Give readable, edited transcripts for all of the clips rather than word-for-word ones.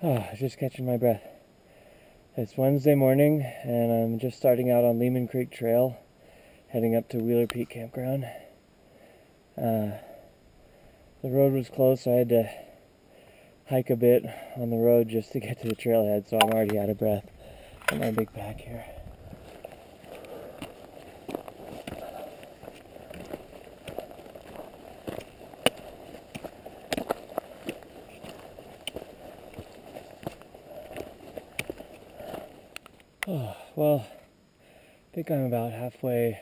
Oh, just catching my breath. It's Wednesday morning, and I'm just starting out on Lehman Creek Trail, heading up to Wheeler Peak Campground. The road was closed, so I had to hike a bit on the road just to get to the trailhead, so I'm already out of breath. Got my big pack here. Oh, well, I think I'm about halfway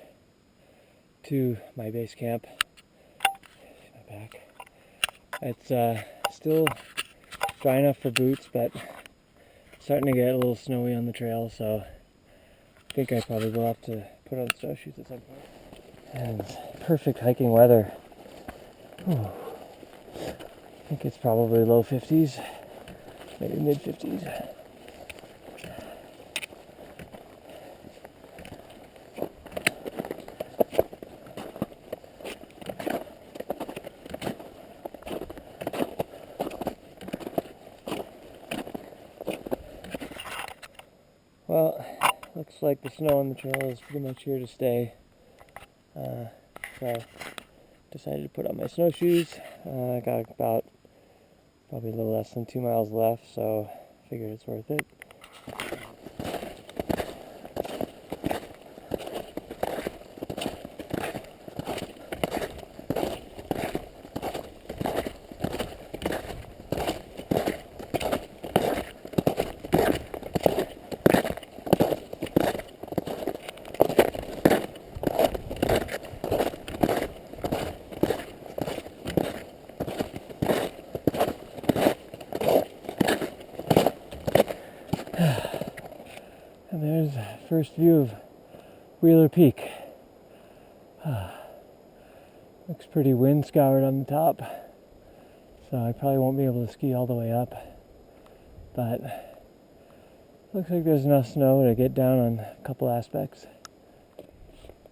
to my base camp. See my back. It's still dry enough for boots, but starting to get a little snowy on the trail, so I think I probably will have to put on snowshoes at some point. And it's perfect hiking weather. Oh, I think it's probably low 50s, maybe mid 50s. Well, looks like the snow on the trail is pretty much here to stay, so I decided to put on my snowshoes. I got about probably a little less than 2 miles left, so I figured it's worth it. And there's the first view of Wheeler Peak. Looks pretty wind scoured on the top, so I probably won't be able to ski all the way up, but looks like there's enough snow to get down on a couple aspects.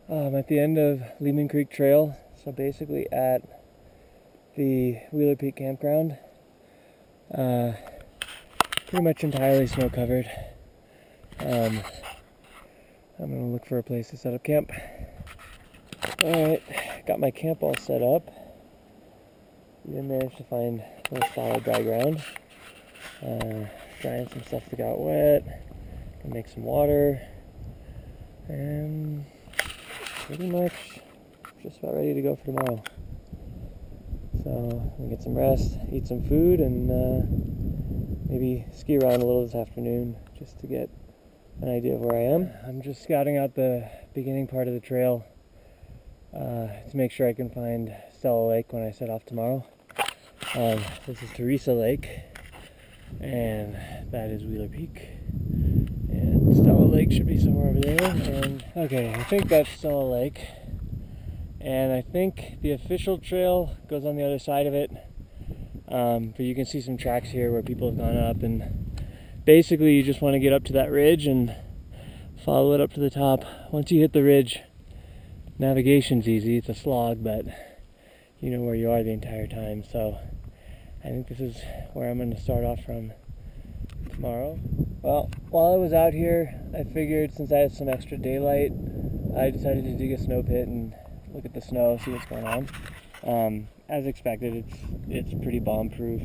I'm at the end of Lehman Creek Trail, so basically at the Wheeler Peak campground. Pretty much entirely snow covered. I'm gonna look for a place to set up camp. Alright, got my camp all set up. Even managed to find a little solid dry ground. Drying some stuff that got wet. Gonna make some water. And pretty much just about ready to go for tomorrow. So I'm gonna get some rest, eat some food, and maybe ski around a little this afternoon just to get an idea of where I am. I'm just scouting out the beginning part of the trail to make sure I can find Stella Lake when I set off tomorrow. This is Teresa Lake, and that is Wheeler Peak. And Stella Lake should be somewhere over there. And okay, I think that's Stella Lake. And I think the official trail goes on the other side of it. But you can see some tracks here where people have gone up, and basically you just want to get up to that ridge and follow it up to the top. Once you hit the ridge, navigation's easy. It's a slog, but you know where you are the entire time. So I think this is where I'm going to start off from tomorrow. Well, while I was out here, I figured since I had some extra daylight, I decided to dig a snow pit and look at the snow, see what's going on. As expected, it's pretty bomb-proof.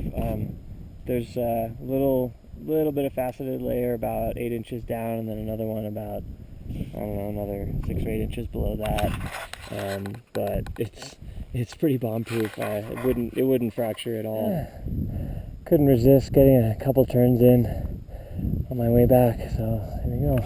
There's a little bit of faceted layer about 8 inches down, and then another one about, I don't know, another 6 or 8 inches below that. But it's pretty bomb-proof. It wouldn't fracture at all. Couldn't resist getting a couple turns in on my way back, so here we go.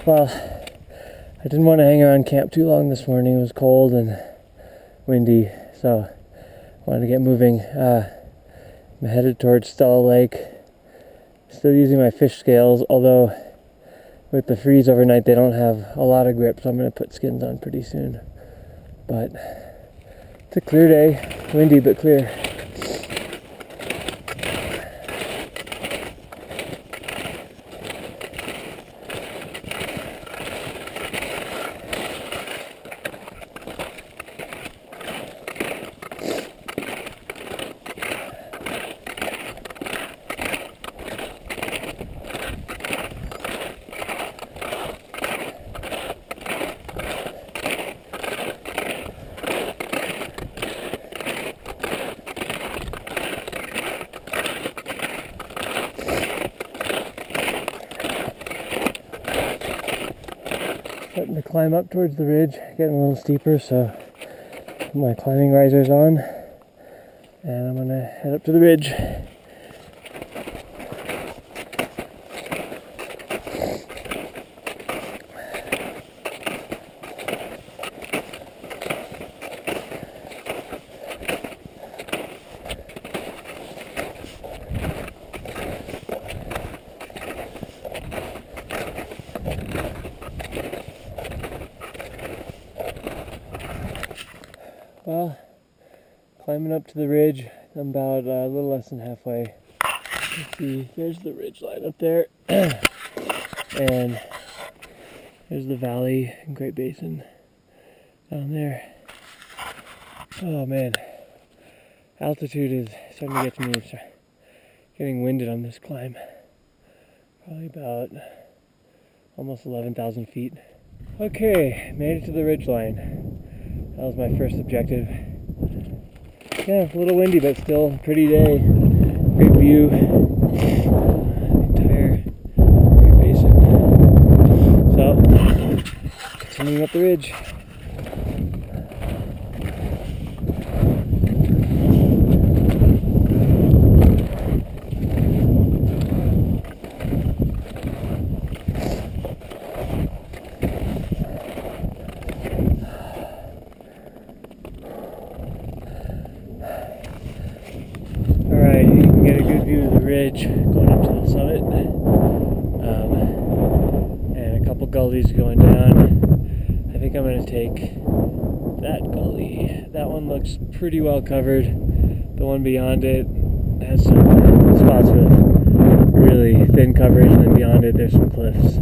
Well, I didn't want to hang around camp too long this morning. It was cold and windy, so I wanted to get moving. I'm headed towards Stella Lake. Still using my fish scales, although with the freeze overnight they don't have a lot of grip, so I'm going to put skins on pretty soon. But it's a clear day, windy but clear. Starting to climb up towards the ridge, getting a little steeper, so put my climbing risers on, and I'm gonna head up to the ridge. Well, climbing up to the ridge, I'm about a little less than halfway. You see, there's the ridge line up there, and there's the valley and Great Basin down there. Oh man, altitude is starting to get to me. I'm getting winded on this climb. Probably about almost 11,000 feet. Okay, made it to the ridge line. That was my first objective. Yeah, a little windy, but still a pretty day. Great view. Entire Great Basin. So, continuing up the ridge. Alright, you can get a good view of the ridge going up to the summit, and a couple gullies going down. I think I'm going to take that gully. That one looks pretty well covered. The one beyond it has some spots with really thin coverage, and then beyond it there's some cliffs.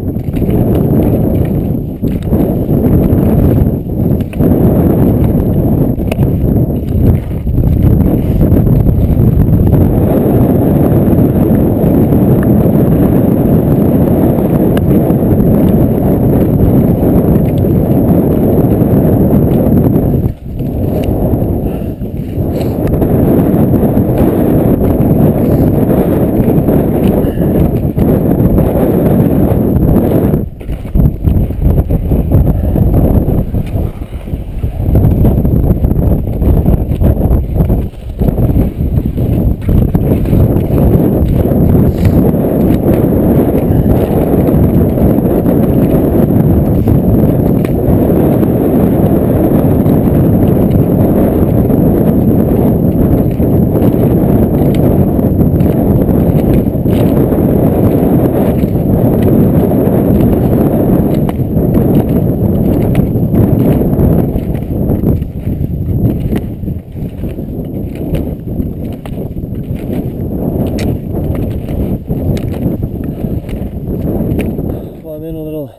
I'm in a little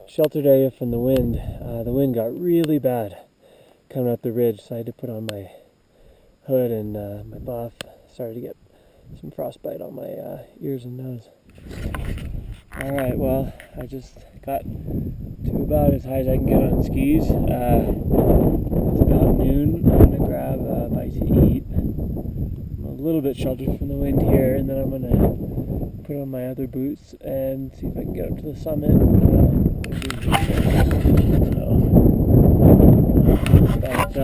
sheltered area from the wind. The wind got really bad coming up the ridge, so I had to put on my hood and my buff. Started to get some frostbite on my ears and nose. Alright, well, I just got to about as high as I can get on skis. It's about noon. I'm going to grab a bite to eat. I'm a little bit sheltered from the wind here, and then I'm going to put on my other boots and see if I can get up to the summit. But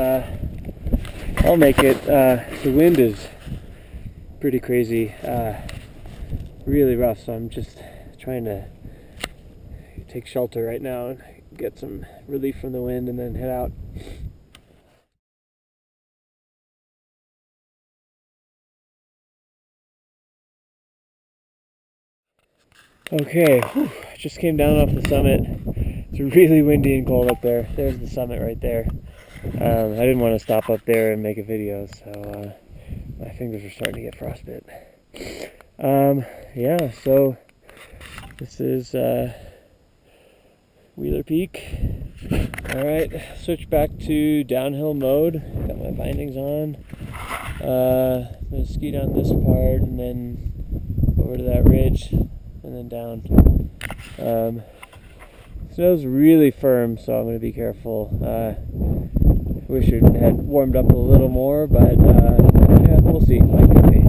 I'll make it. The wind is pretty crazy, really rough, so I'm just trying to take shelter right now and get some relief from the wind and then head out. Okay, just came down off the summit. It's really windy and cold up there. There's the summit right there. I didn't want to stop up there and make a video, so my fingers are starting to get frostbite. Yeah, so this is Wheeler Peak. Alright, switch back to downhill mode. Got my bindings on. I'm going to ski down this part and then over to that ridge and then down. Snow's really firm, so I'm going to be careful. Wish it had warmed up a little more, but yeah, we'll see. Might be okay.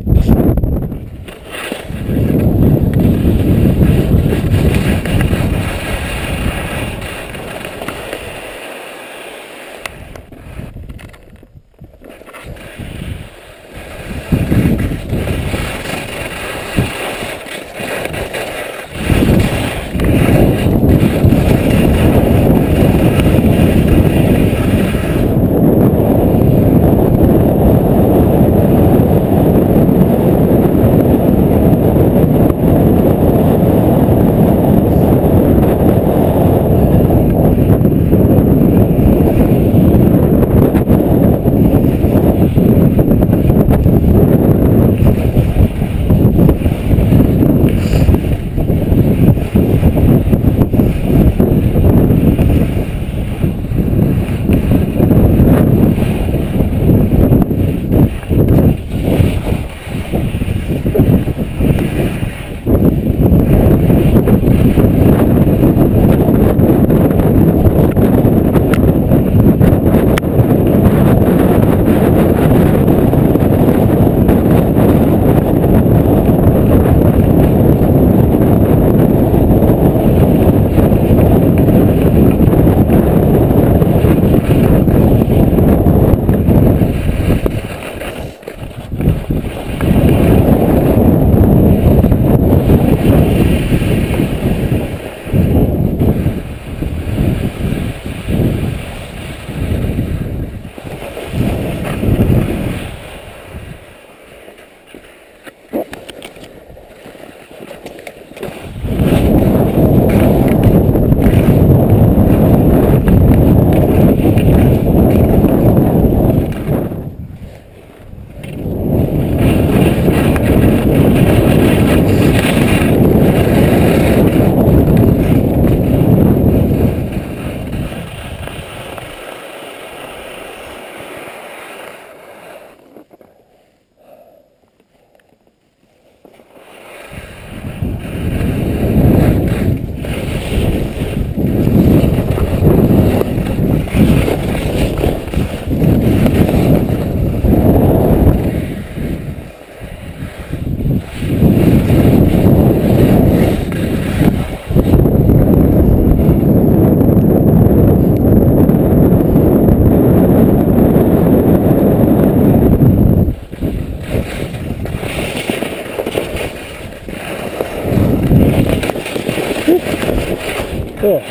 Cool.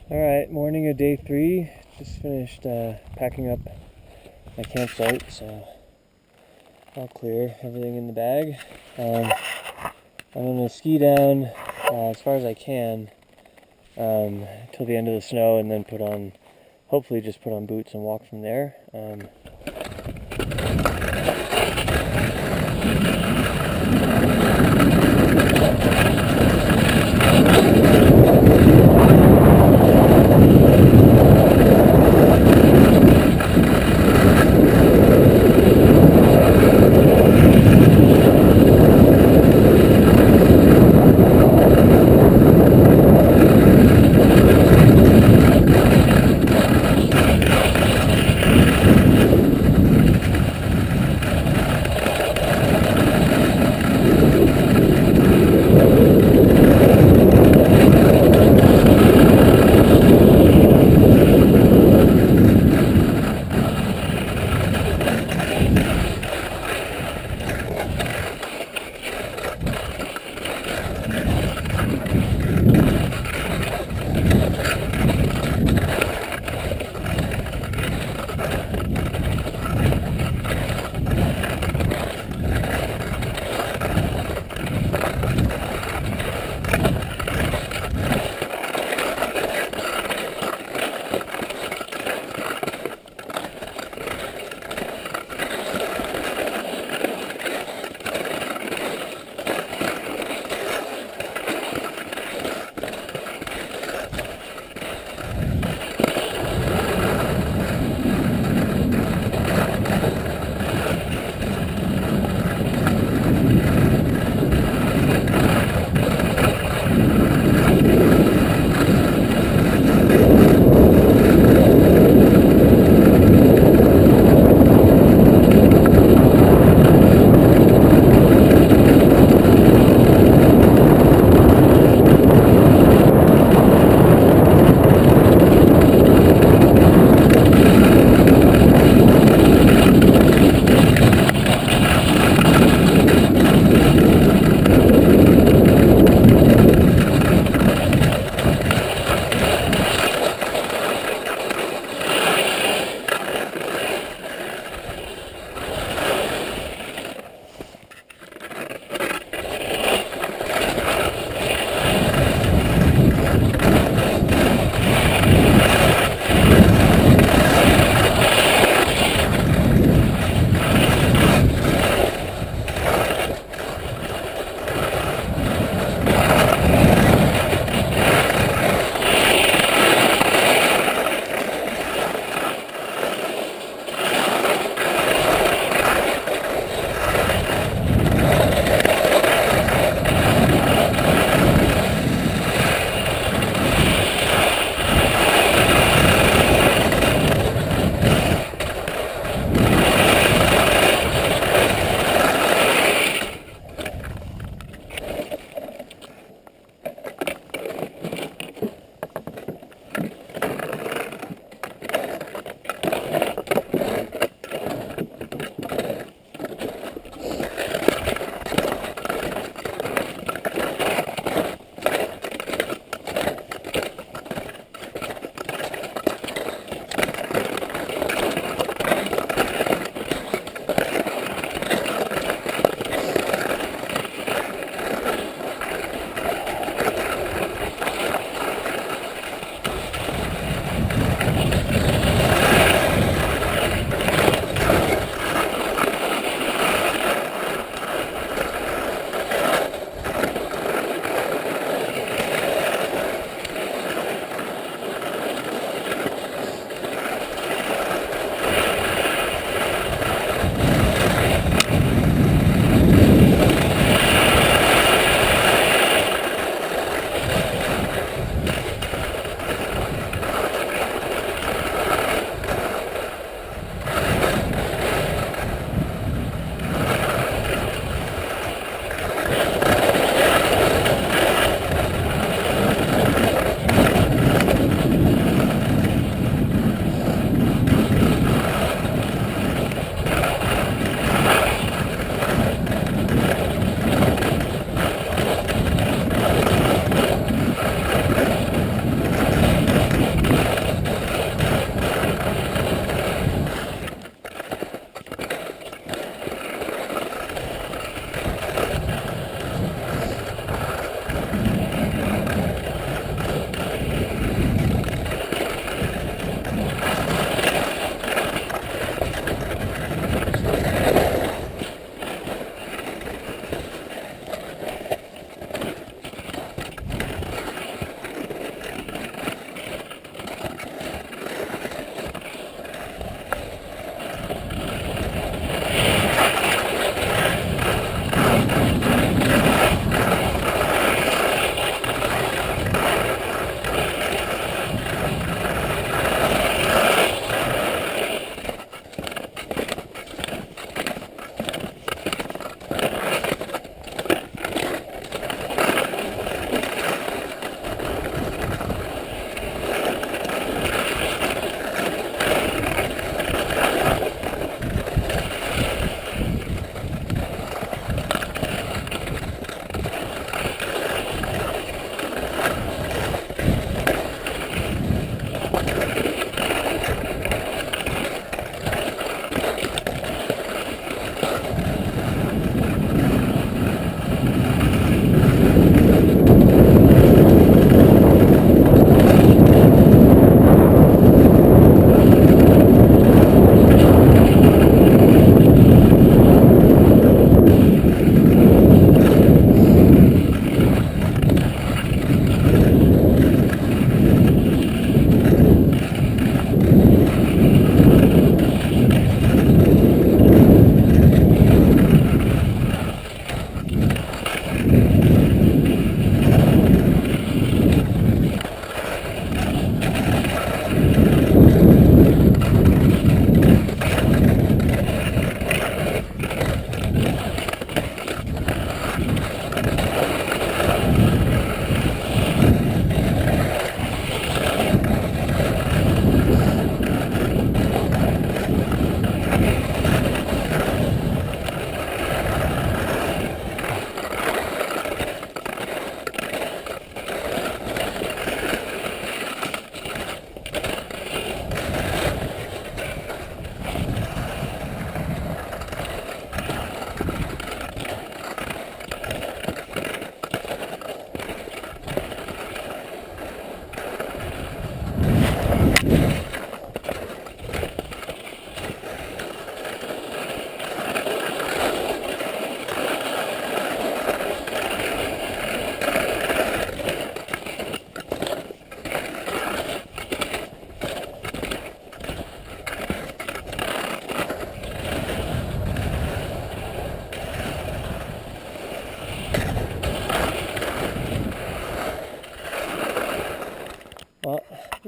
Alright, morning of day 3. Just finished packing up my campsite, so all clear, everything in the bag. I'm going to ski down as far as I can till the end of the snow, and then hopefully just put on boots and walk from there.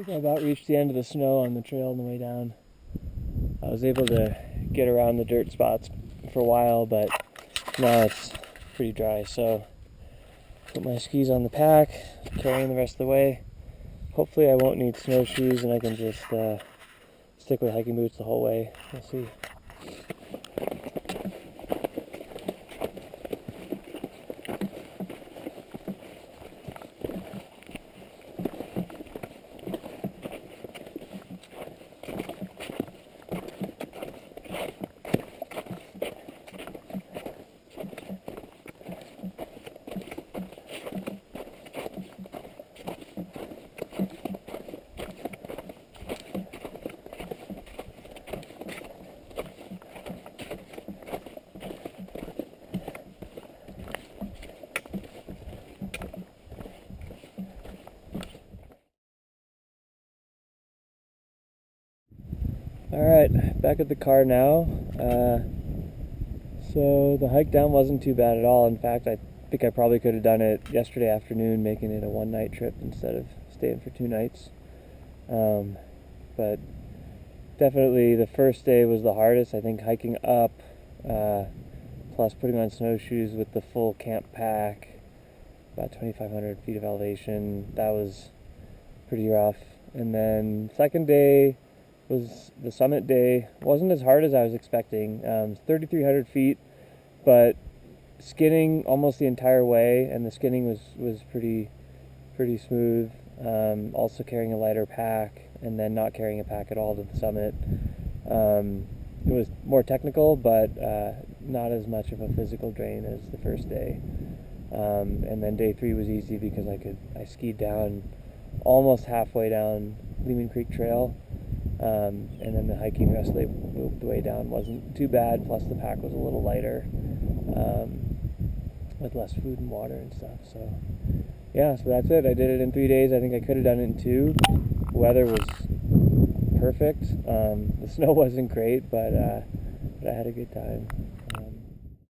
I about reached the end of the snow on the trail on the way down. I was able to get around the dirt spots for a while, but now it's pretty dry, so put my skis on the pack, carrying the rest of the way. Hopefully I won't need snowshoes and I can just stick with hiking boots the whole way. We'll see. Alright, back at the car now. So the hike down wasn't too bad at all. In fact, I think I probably could have done it yesterday afternoon, making it a one-night trip instead of staying for 2 nights. But definitely the first day was the hardest. I think hiking up, plus putting on snowshoes with the full camp pack, about 2,500 feet of elevation, that was pretty rough. And then second day was the summit day. Wasn't as hard as I was expecting. 3,300 feet, but skinning almost the entire way, and the skinning was pretty smooth. Also carrying a lighter pack, and then not carrying a pack at all to the summit. It was more technical, but not as much of a physical drain as the first day. And then day 3 was easy because I skied down almost halfway down Lehman Creek Trail. And then the hiking the rest of the way down wasn't too bad, plus the pack was a little lighter, with less food and water and stuff. So yeah, so that's it. I did it in 3 days. I think I could have done it in 2. The weather was perfect. The snow wasn't great, but I had a good time.